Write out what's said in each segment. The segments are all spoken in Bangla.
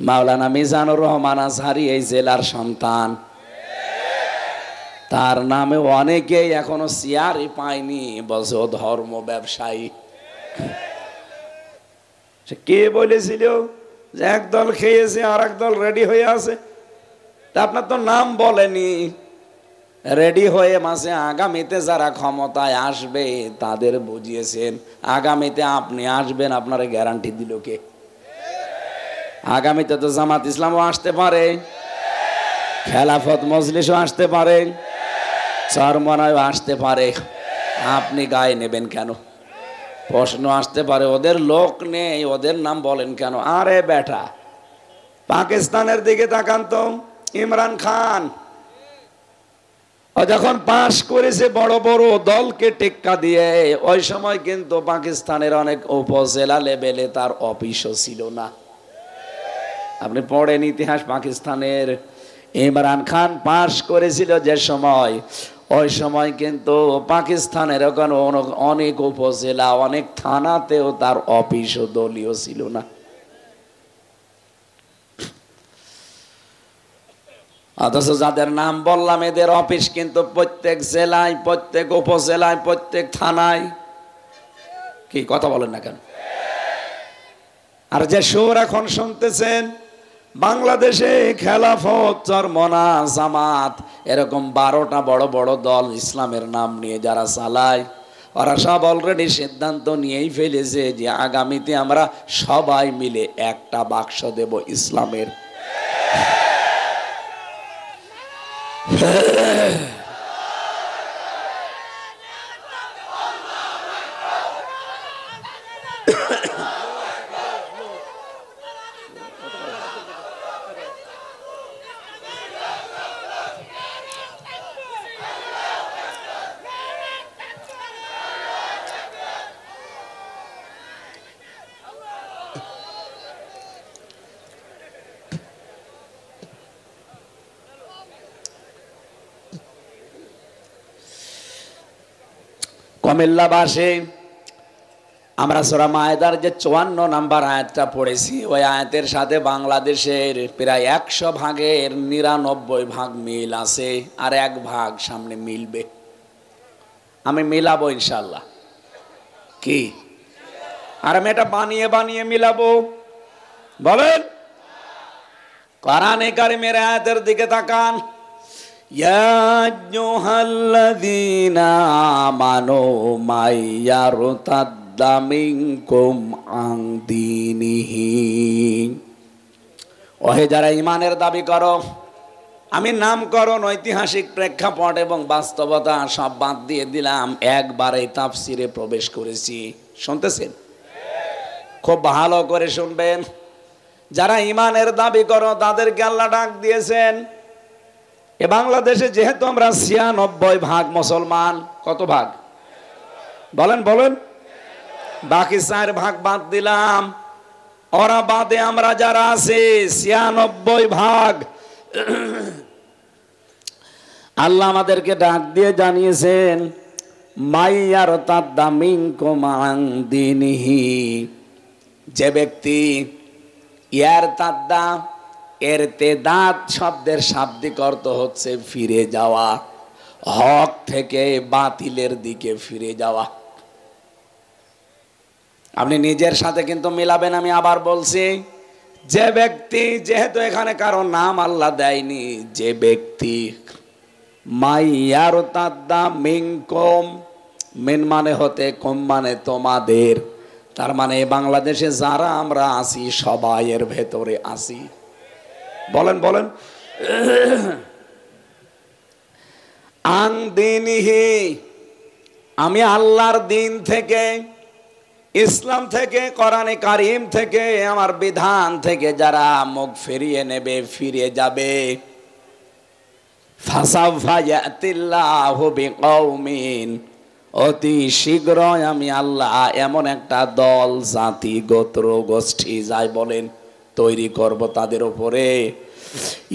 মাওলানা মিজানুর রহমান আজহারি এই জেলার সন্তান। তার নামে অনেকেই এখনো চেয়ারই পায়নি, বলছে ও ধর্ম ব্যবসায়ী। সে কে বলেছিল যে একদল খেয়েছে আর একদল রেডি হয়ে আছে? তা আপনার তো নাম বলেনি। রেডি হয়ে মাসে আগামীতে যারা ক্ষমতায় আসবে তাদের বুঝিয়েছেন। আগামীতে আপনি আসবেন, আপনার গ্যারান্টি দিল কে? আগামীতে তো জামাত ইসলামও আসতে পারে, খেলাফত মজলিসও আসতে পারে, চরমনায়ও আসতে পারে। আপনি গায়ে নেবেন কেন? প্রশ্ন আসতে পারে, ওদের লোক নেই, ওদের নাম বলেন কেন? আরে বেটা, পাকিস্তানের দিকে তাকান তো। ইমরান খান ও যখন পাশ করেছে বড় বড় দলকে টেক্কা দিয়ে, ওই সময় কিন্তু পাকিস্তানের অনেক উপজেলা লেভেলে তার অফিসও ছিল না। আপনি পড়েন ইতিহাস পাকিস্তানের। ইমরান খান পাশ করেছিল যে সময়, ওই সময় কিন্তু পাকিস্তানের ওখানে অনেক উপজেলা, অনেক থানাতেও তার অফিস ও দলীয় ছিল না। অথচ যাদের নাম বললাম এদের অফিস কিন্তু প্রত্যেক জেলায়, প্রত্যেক উপজেলায়, প্রত্যেক থানায়। কি কথা বলেন না কেন? আর যে সুর এখন শুনতেছেন, বাংলাদেশে খেলাফত, চরমনা, জামাত এরকম 12টা বড় বড় দল ইসলামের নাম নিয়ে যারা চালায়, ওরা সব অলরেডি সিদ্ধান্ত নিয়েই ফেলেছে যে আগামীতে আমরা সবাই মিলে একটা বাক্স দেব ইসলামের। কুমিল্লাবাসী, আমরা সূরা মায়েদার যে 54 নম্বর আয়াতটা পড়েছি, ওই আয়াতের সাথে বাংলাদেশের প্রায় 100 ভাগের 99 ভাগ মিল আছে, আর 1 ভাগ সামনে মিলবে। আমি মিলাবো ইনশাল্লাহ। কি? আর আমি এটা বানিয়ে বানিয়ে মিলাবো বলেন? কোরআনে কারিমের আয়াতের দিকে তাকান। ইয়া আইয়ুহাল্লাযীনা আমানু মাইয়ারতাদ্দা মিনকুম আন দীনিহি। ওহে যারা ঈমানের দাবি করো, আমি নামকরণ, ঐতিহাসিক প্রেক্ষাপট এবং বাস্তবতা সব বাদ দিয়ে দিলাম, একবারেই তাফসিরে প্রবেশ করেছি। শুনতেছেন? খুব ভালো করে শুনবেন। যারা ঈমানের দাবি করো তাদেরকে আল্লাহ ডাক দিয়েছেন। এ বাংলাদেশে যেহেতু আমরা 96 ভাগ মুসলমান, কত ভাগ বলেন বলেন? বাকি 4 ভাগ বাদ দিলাম, ওরা বাদে আমরা যারা আছি 96 ভাগ। আল্লাহ আমাদেরকে ডাক দিয়ে জানিয়েছেন, মাইয়ারতাদ্দা মিনকুম আন দীনিহি। যে ব্যক্তি, ইয়ারতাদ্দা, ইরতিদাদ শব্দের শাব্দিক অর্থ হচ্ছে ফিরে যাওয়া, হক থেকে বাতিলের দিকে ফিরে যাওয়া। আপনি নিজের সাথে কিন্তু মিলাবেন। আমি আবার বলছি, যে ব্যক্তি, যেহেতু এখানে কারো নাম আল্লাহ দেয়নি, যে ব্যক্তি মাইয়ারতাদ্দা মিনকুম, মিন মানে হতে, কুম মানে তোমাদের, তার মানে বাংলাদেশে যারা আমরা আছি সবাই এর ভেতরে আছি। বলেন বলেন? আন দীনিহি, আমি আল্লাহর দিন থেকে, ইসলাম থেকে, কোরআনে কারিম থেকে, আমার বিধান থেকে যারা মুখ ফিরিয়ে নেবে, ফিরে যাবে, ফাসাউফা ইয়াতিল্লাহু বিকওমিন, অতি শীঘ্রই আমি আল্লাহ এমন একটা দল, জাতি, গোত্র, গোষ্ঠী যাই বলেন তৈরি করব তাদের উপরে।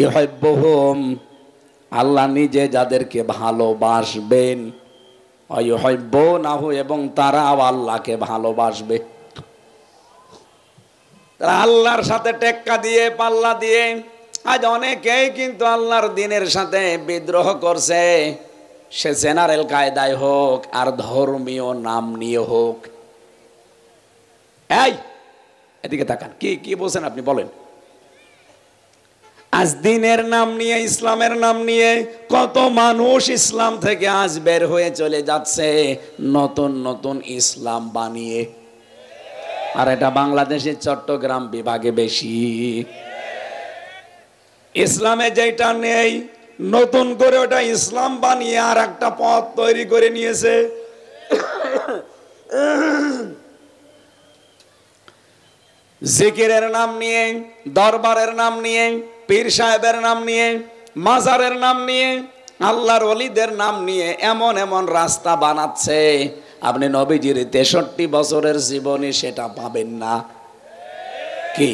ইউহিব্বুহুম, আল্লাহ নিজে যাদেরকে ভালোবাসবেন, ইউহিব্বুনাহু, এবং তারাও আল্লাহকে ভালোবাসবে। তারা আল্লাহর সাথে টেক্কা দিয়ে পাল্লা দিয়ে আজ অনেকেই কিন্তু আল্লাহর দিনের সাথে বিদ্রোহ করছে, সে জেনারেল কায়দায় হোক আর ধর্মীয় নাম নিয়ে হোক। এই এদিকে তাকান, কি কি বলছেন আপনি বলেন। আজ দিনের নাম নিয়ে, ইসলামের নাম নিয়ে কত মানুষ ইসলাম থেকে আজ বের হয়ে চলে যাচ্ছে নতুন নতুন ইসলাম বানিয়ে। আর এটা বাংলাদেশের চট্টগ্রাম বিভাগে বেশি। ইসলামে যেটা নেই নতুন করে ওটা ইসলাম বানিয়ে আর একটা পথ তৈরি করে নিয়েছে। জিকিরের নাম নিয়ে, দরবারের নাম নিয়ে, পীর সাহেবের নাম নিয়ে, মাজারের নাম নিয়ে, আল্লাহর ওলিদের নাম নিয়ে এমন এমন রাস্তা বানাচ্ছে, আপনি নবীজির 63 বছরের জীবনে সেটা পাবেন না। কি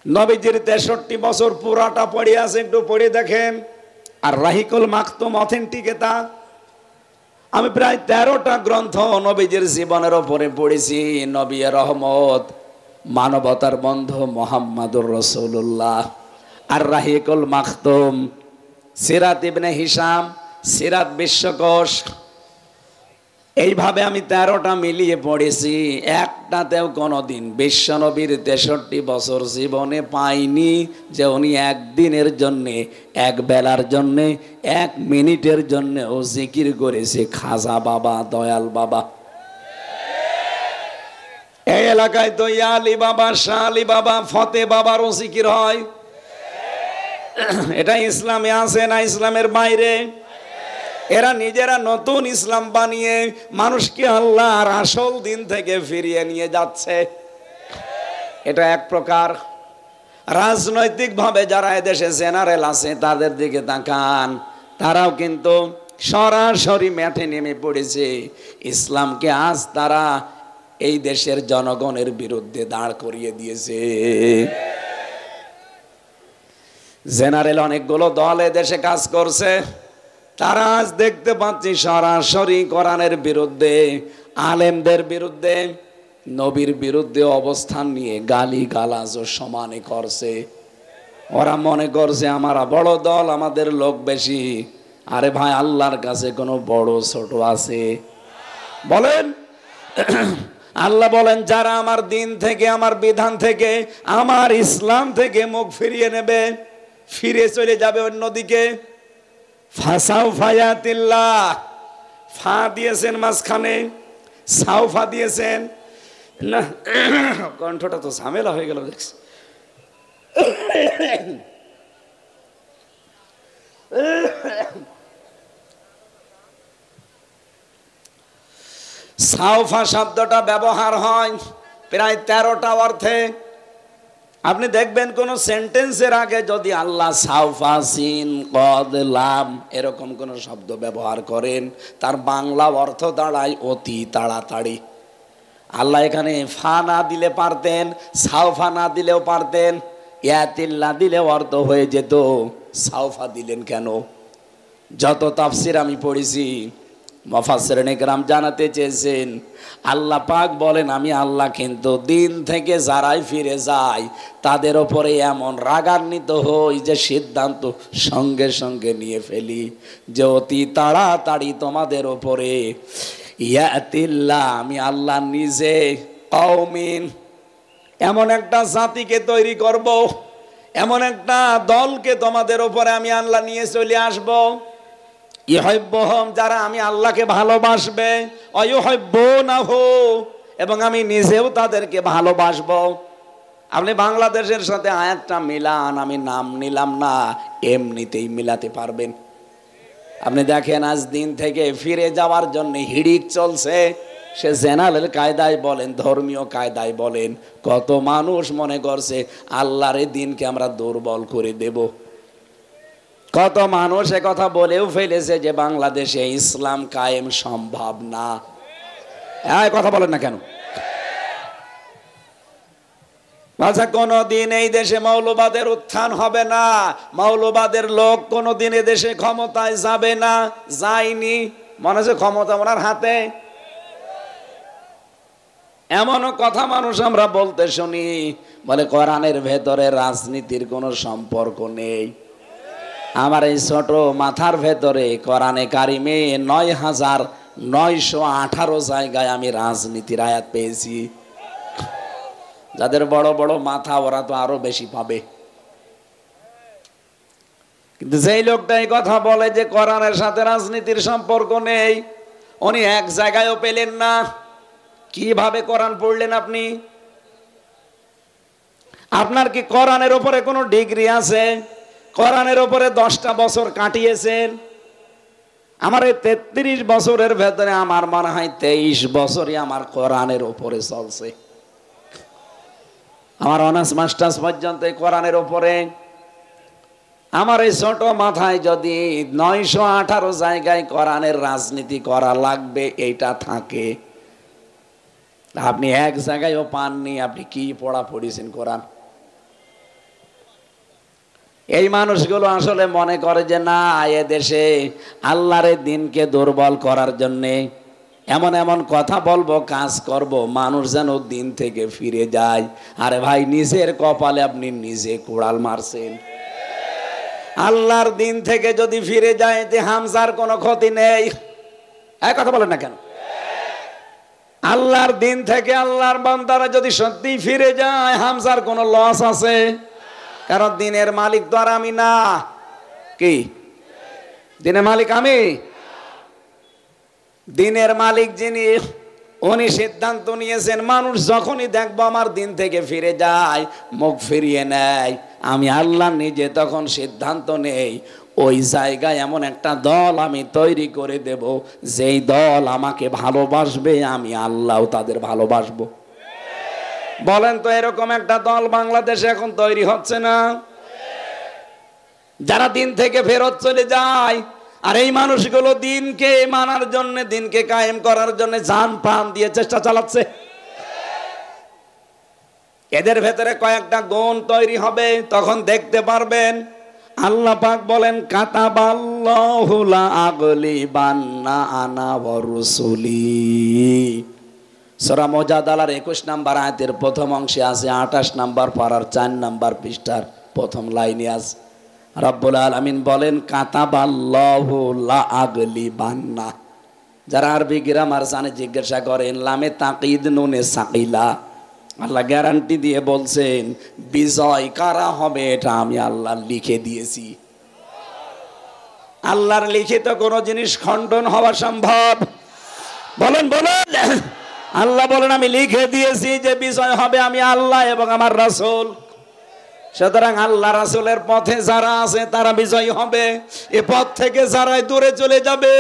নবীজির 63 বছর পুরাটা পড়ে আছে, একটু পড়ে দেখেন। আর রাহিকুল মাকতুম অথেন্টিক, এটা আমি প্রায় 13টা গ্রন্থ নবীজির জীবনের ওপরে পড়েছি। নবী রহমত, মানবতার বন্ধু মুহাম্মাদুর রাসূলুল্লাহ। আর রাহিকুল মাকতুম, সিরাত ইবনে হিশাম, সিরাত বিশ্বকোষ, এইভাবে আমি 13টা মিলিয়ে পড়েছি। একটাতেও কোনোদিন বিশ্বনবীর 63 বছর জীবনে পাইনি যে উনি একদিনের জন্যে, এক বেলার জন্যে, 1 মিনিটের জন্যে ও জিকির করেছে খাজা বাবা, দয়াল বাবা। এই এলাকায় তো ইয়া আলী বাবা, শাহ আলী বাবা, ফতে বাবারও জিকির হয়। এটা ইসলামে আছে না ইসলামের বাইরে? এরা নিজেরা নতুন ইসলাম বানিয়ে মানুষকে আল্লাহর আসল দিন থেকে ফিরিয়ে নিয়ে যাচ্ছে। এটা এক প্রকার। রাজনৈতিক ভাবে যারা এদেশে জেনারেল আছে তাদের দিকে তাকান, তারাও কিন্তু সরাসরি মাঠে নেমে পড়েছে। ইসলামকে আজ তারা এই দেশের জনগণের বিরুদ্ধে দাঁড় করিয়ে দিয়েছে। জেনারেল অনেকগুলো দল এদেশে কাজ করছে, তারা আজ দেখতে পাচ্ছি সরাসরি কোরআনের বিরুদ্ধে, আলেমদের বিরুদ্ধে, নবীর বিরুদ্ধে অবস্থান নিয়ে গালি গালাজ সমানে করছে। ওরা মনে করছে আমরা বড় দল, আমাদের লোক বেশি। আরে ভাই, আল্লাহর কাছে কোনো বড় ছোট আছে? বলেন। আল্লাহ বলেন, যারা আমার দিন থেকে, আমার বিধান থেকে, আমার ইসলাম থেকে মুখ ফিরিয়ে নেবে, ফিরে চলে যাবে অন্যদিকে, ফাসাউফায়াতিল্লাহ, ফা দিয়েছেন মাঝখানে, সাউফা দিয়েছেন না। কণ্ঠটা তো ঝামেলা হয়ে গেল দেখছি। সাউফা শব্দটা ব্যবহার হয় প্রায় 13টা অর্থে। আপনি দেখবেন কোন সেন্টেন্সের আগে যদি আল্লাহ সাউফা, সিন, কদ, লাম এরকম কোন শব্দ ব্যবহার করেন, তার বাংলা অর্থ দাঁড়ায় অতি তাড়াতাড়ি। আল্লাহ এখানে ফা না দিলে পারতেন, সাউফা না দিলেও পারতেন, ইয়াতিল্লা দিলে অর্থ হয়ে যেত। সাউফা দিলেন কেন? যত তাফসির আমি পড়েছি, মুফাসসিরিন ইকরাম জানাতে চেয়েছেন, আল্লাহ পাক বলেন, আমি আল্লাহ কিন্তু দিন থেকে যারাই ফিরে যায় তাদের ওপরে এমন রাগান্বিত হই যে সিদ্ধান্ত সঙ্গে সঙ্গে নিয়ে ফেলি যে অতি তাড়াতাড়ি তোমাদের ওপরে ইয়াতিল্লাহ, আমি আল্লাহ নিজে কওমিন, এমন একটা জাতিকে তৈরি করব, এমন একটা দলকে তোমাদের ওপরে আমি আল্লাহ নিয়ে চলে আসব, ইউহিব্বুহুম, যারা আমি আল্লাহকে ভালোবাসবে, ওয়ায়ুহিব্বুনাহু, এবং আমি নিজেও তাদেরকে ভালোবাসবো। আপনি বাংলাদেশের সাথে আয়াতটা মিলান, আমি নাম নিলাম না, এমনিতেই মিলাতে পারবেন। আপনি দেখেন আজ দিন থেকে ফিরে যাওয়ার জন্য হিড়িক চলছে, সে জেনারেল কায়দায় বলেন, ধর্মীয় কায়দায় বলেন, কত মানুষ মনে করছে আল্লাহর এই দিনকে আমরা দুর্বল করে দেব। কত মানুষ কথা বলেও ফেলেছে যে বাংলাদেশে ইসলাম কায়েম সম্ভব না। কথা বলেন না কেন? আচ্ছা, কোনদিন এই দেশে মৌলবাদের উত্থান হবে না, মৌলবাদের লোক কোনদিন এ দেশে ক্ষমতায় যাবে না, যায়নি। মনে হচ্ছে ক্ষমতা ওনার হাতে। এমনও কথা মানুষ আমরা বলতে শুনি, বলে কোরআনের ভেতরে রাজনীতির কোনো সম্পর্ক নেই। আমার এই ছোট মাথার ভেতরে কোরআনে কারিমে ৯,৯১৮ জায়গায় আমি রাজনীতির আয়াত পেয়েছি। যাদের বড় বড় মাথা ওরা তো আরো বেশি পাবে। কিন্তু যেই লোকটা এই কথা বলে যে কোরআনের সাথে রাজনীতির সম্পর্ক নেই, উনি এক জায়গায়ও পেলেন না। কিভাবে কোরআন পড়লেন আপনি? আপনার কি কোরআনের উপরে কোনো ডিগ্রি আছে? কোরআনের উপরে 10টা বছর কাটিয়েছেন? আমার এই 33 বছরের ভেতরে আমার মনে হয় 23 বছরই আমার কোরআনের উপরে চলছে। আমার অনার্স মাস্টার্স পর্যন্ত কোরআনের উপরে। আমার এই ছোট মাথায় যদি 918 জায়গায় কোরআনের রাজনীতি করা লাগবে এইটা থাকে, আপনি এক জায়গায়ও পাননি। আপনি কি পড়া পড়েছেন কোরআন? এই মানুষগুলো আসলে মনে করে যে না, এ দেশে আল্লাহর দিনকে দুর্বল করার জন্যে এমন এমন কথা বলবো, কাজ করব, মানুষ যেন দিন থেকে ফিরে যায়। আরে ভাই, নিজের কপালে আপনি নিজে কোড়াল মারছেন। আল্লাহর দিন থেকে যদি ফিরে যায় যে হামজার কোনো ক্ষতি নেই। এক কথা বলেন না কেন? আল্লাহর দিন থেকে আল্লাহর বান্দারা যদি সত্যি ফিরে যায়, হামজার কোনো লস আছে? কারণ দিনের মালিক তো আর আমি না। কি দিনের মালিক? আমি। দিনের মালিক যিনি, উনি সিদ্ধান্ত নিয়েছেন মানুষ যখনই দেখবো আমার দিন থেকে ফিরে যায়, মুখ ফিরিয়ে নেয়, আমি আল্লাহ নিজে তখন সিদ্ধান্ত নেই ওই জায়গায় এমন একটা দল আমি তৈরি করে দেব, যেই দল আমাকে ভালোবাসবে, আমি আল্লাহও তাদের ভালোবাসবো। বলেন তো, এরকম একটা দল বাংলাদেশে এখন তৈরি হচ্ছে না? যারা দিন থেকে ফেরত চলে যায়, আর এই মানুষগুলো দিনকে মানার জন্য, দিনকে কায়েম করার জন্য জান প্রাণ দিয়ে চেষ্টা চালাচ্ছে। এদের ভেতরে কয়েকটা গুণ তৈরি হবে, তখন দেখতে পারবেন। আল্লাহ পাক বলেন, কাতাবাল্লাহু লা আগলিবান্না আনা ওয়া রুসুলি। সূরা মুজাদালার 21 নম্বর আয়াতের প্রথম অংশে আছে, 28 নম্বর পারার 4 নম্বর পৃষ্ঠার প্রথম লাইনে আছে। রব্বুল আলামিন বলেন, কাতাবাল্লাহু লা আগলিবান্না। যারা আরবি গ্রামার জানে জিজ্ঞাসা করেন, লামে তাকিদ নুনে সাকিলা। আল্লাহ গ্যারান্টি দিয়ে বলছেন, বিজয় কারা হবে এটা আমি আল্লাহ লিখে দিয়েছি। আল্লাহর লিখিত কোনো জিনিস খণ্ডন হওয়া সম্ভব? বলেন বলেন। আল্লাহ বলেন, আমি লিখে দিয়েছি যে বিজয় হবে আমি আল্লাহ এবং আমার রাসূল। সুতরাং আল্লাহ রাসূলের পথে যারা আছে তারা বিজয়ী হবে। এ পথ থেকে যারাই দূরে চলে যাবে,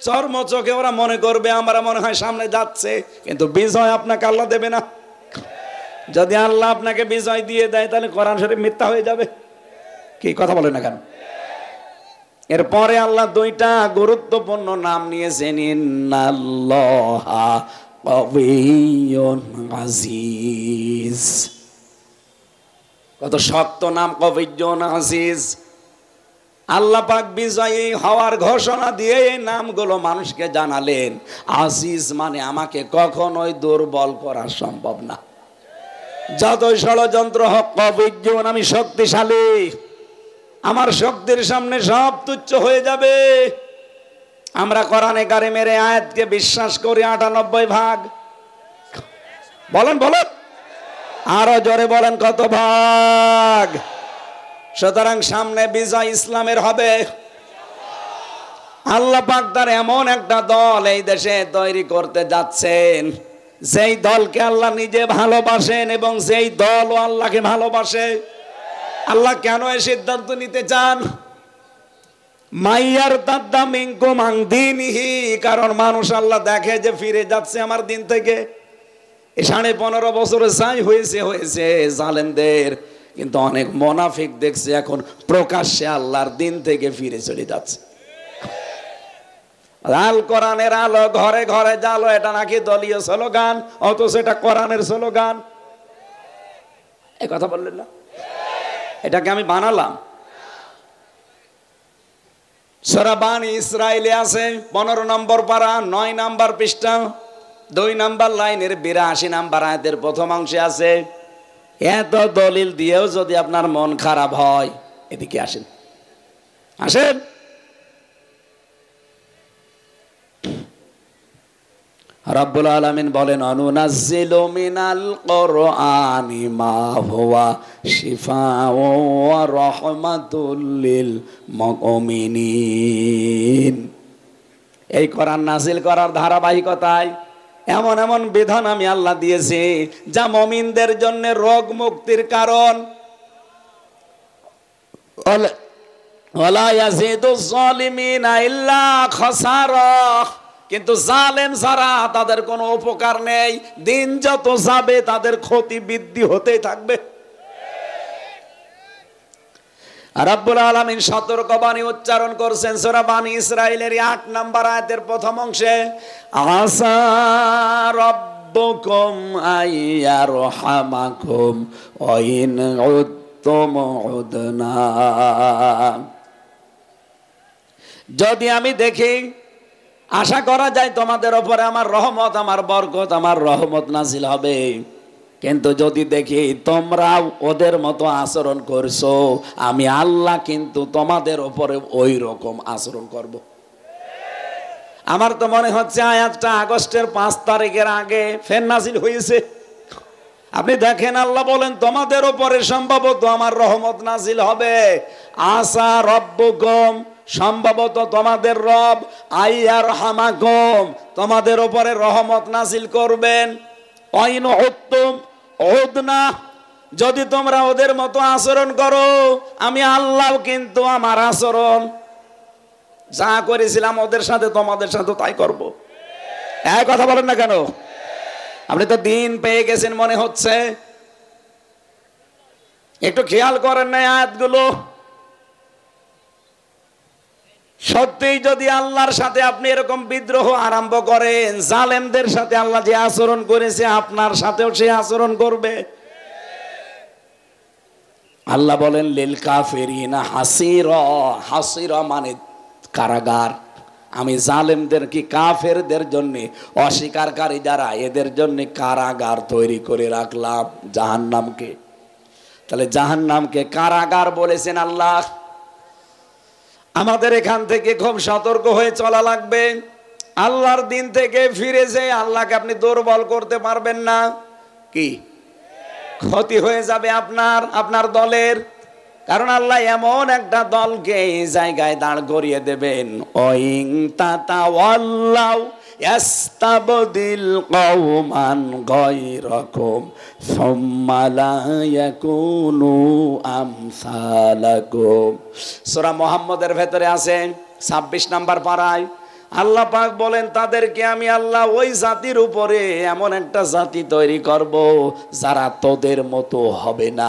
চর্মচোখে ওরা মনে করবে আমরা মনে হয় সামনে যাচ্ছে, কিন্তু বিজয় আপনাকে আল্লাহ দেবে না। যদি আল্লাহ আপনাকে বিজয় দিয়ে দেয়, তাহলে কোরআন শরীফ মিথ্যা হয়ে যাবে। কি কথা বলেন না কেন? এরপরে আল্লাহ 2টা গুরুত্বপূর্ণ নাম নিয়েছেন, ইন্নাল্লাহা কাবিয়্যুন আজিজ। কত শক্ত নাম, কাবিয়্যুন আজিজ। আল্লাহ পাক বিজয়ী হওয়ার ঘোষণা দিয়ে এই নামগুলো মানুষকে জানালেন। আজিজ মানে আমাকে কখনোই দুর্বল করা সম্ভব না। যতই ষড়যন্ত্র হোক, কাবিয়্যুন আমি শক্তিশালী, আমার শক্তির সামনে সব তুচ্ছ হয়ে যাবে। আমরা কোরআনে কারিমের আয়াতকে বিশ্বাস করি 98 ভাগ। বলেন বলেন, আরো জোরে বলেন, কত ভাগ? সুতরাং সামনে বিজয় ইসলামের হবে। আল্লাহ পাক তার এমন একটা দল এই দেশে তৈরি করতে যাচ্ছেন, যেই দলকে আল্লাহ নিজে ভালোবাসেন এবং যেই দল আল্লাহকে ভালোবাসে। আল্লাহ কেন এই সিদ্ধান্ত নিতে চান? মাইয়ার তাদ্দা মিনকুম আন দীনিহি, কারণ মানুষ আল্লাহ দেখে যে ফিরে যাচ্ছে আমার দিন থেকে। এই 15.5 বছরে যাই হয়েছে হয়েছে জালেমদের, কিন্তু অনেক মুনাফিক দেখছে এখন প্রকাশ্যে আল্লাহর দিন থেকে ফিরে চলে যাচ্ছে। আল কোরআনের আলো ঘরে ঘরে জালো, এটা নাকি দলীয় স্লোগান, অথচ এটা কোরআনের স্লোগান। এই কথা বললেন না? এটাকে আমি বানালাম। সূরা বানী ইসরাঈলে আছে 15 নম্বর পারা 9 নম্বর পৃষ্ঠা। 2 নাম্বার লাইনের 82 নাম্বার আয়াতের প্রথম অংশে আছে, এত দলিল দিয়েও যদি আপনার মন খারাপ হয়, এদিকে আসেন, আসেন। রব্বুল আলামিন বলেন, অনুনাজ্জিলু মিনাল কুরআনি মা হুয়া শিফাউ ওয়া রাহমাতুল লিল মুমিনিন। এই কোরআন নাজিল করার ধারাবাহিকতায় এমন এমন বিধান আমি আল্লাহ দিয়েছি যা মুমিনদের জন্য রোগ মুক্তির কারণ। ওয়ালা ইয়াজিদুজ জালিমিনা ইল্লা খাসারা। কিন্তু জালেম যারা, তাদের কোনো উপকার নেই, দিন যত যাবে তাদের ক্ষতি বৃদ্ধি হতেই থাকবে। রব্বুল আলামিন সতর্কবাণী উচ্চারণ করছেন সূরা বানী ইসরাঈলের 8 নাম্বার আয়াতের প্রথম অংশে, আসা রাব্বুকুম আইয়ারহামাকুম ওয়া ইন উদ্তুম উদনা। যদি আমি দেখি, আশা করা যায় তোমাদের ওপরে আমার রহমত, আমার বরকত, আমার রহমত নাজিল হবে। কিন্তু যদি দেখি তোমরাও ওদের মতো আচরণ করছো, আমি আল্লাহ কিন্তু তোমাদের ওপরে ওই রকম আচরণ করব। আমার তো মনে হচ্ছে আয়াতটা আগস্টের 5 তারিখের আগে ফের নাজিল হয়েছে। আপনি দেখেন, আল্লাহ বলেন তোমাদের ওপরে সম্ভবত আমার রহমত নাজিল হবে। আসা রব্বুকুম, সম্ভবত তোমাদের রব, আইয়ারহামাকুম, তোমাদের উপরে রহমত নাজিল করবেন। ওয়াইন উদ্তুম উদনা, যদি তোমরা ওদের মতো আচরণ করো, আমি আল্লাহ কিন্তু আমার আচরণ যা করেছিলাম ওদের সাথে তোমাদের সাথে তাই করব। এক কথা বলেন না কেন? আপনি তো দিন পেয়ে গেছেন মনে হচ্ছে, একটু খেয়াল করেন না আয়াতগুলো। সত্যিই যদি আল্লাহর সাথে আপনি এরকম বিদ্রোহ আরম্ভ করেন, জালেমদের সাথে আল্লাহ যে আচরণ করেছে আপনার সাথেও সে আচরণ করবে। আল্লাহ বলেন লিল কাফিরিনা হাসিরা, হাসিরা মানে কারাগার। আমি জালেমদের কি কাফেরদের জন্য, অস্বীকারী যারা, এদের জন্য কারাগার তৈরি করে রাখলাম, জাহান্নামকে। তাহলে জাহান্নামকে কারাগার বলেছেন আল্লাহ। আমাদের এখান থেকে খুব সতর্ক হয়ে চলা লাগবে। আল্লাহর দিন থেকে ফিরে যেয়ে আল্লাহকে আপনি দুর্বল করতে পারবেন না। কি ক্ষতি হয়ে যাবে আপনার, আপনার দলের। কারণ আল্লাহ এমন একটা দলকে এই জায়গায় দাঁড় করিয়ে দেবেন, ওয়াইন তাতাওয়াল্লাউ ইয়াস্তাবদিল কওমান গায়রাকুম সুম্মা লা ইয়াকুনু আমসালাকুম। সূরা মুহাম্মদের ভেতরে আছে 26 নাম্বার পারায় আল্লাহ পাক বলেন, তাদেরকে আমি আল্লাহ ওই জাতির উপরে এমন একটা জাতি তৈরি করব যারা তোদের মতো হবে না।